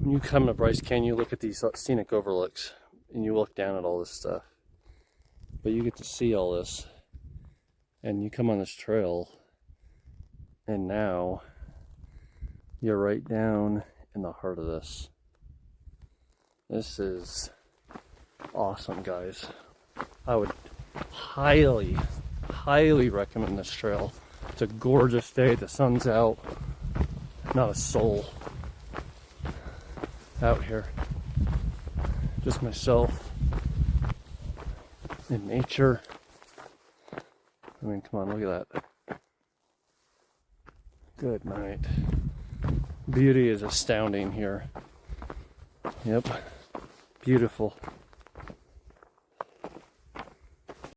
when you come to Bryce Canyon, you look at these scenic overlooks and you look down at all this stuff. But you get to see all this, and you come on this trail, and now you're right down in the heart of this. This is awesome, guys. I would highly recommend this trail. It's a gorgeous day, the sun's out, not a soul out here, just myself in nature. I mean, come on, look at that. Good night. Beauty is astounding here. Yep, beautiful.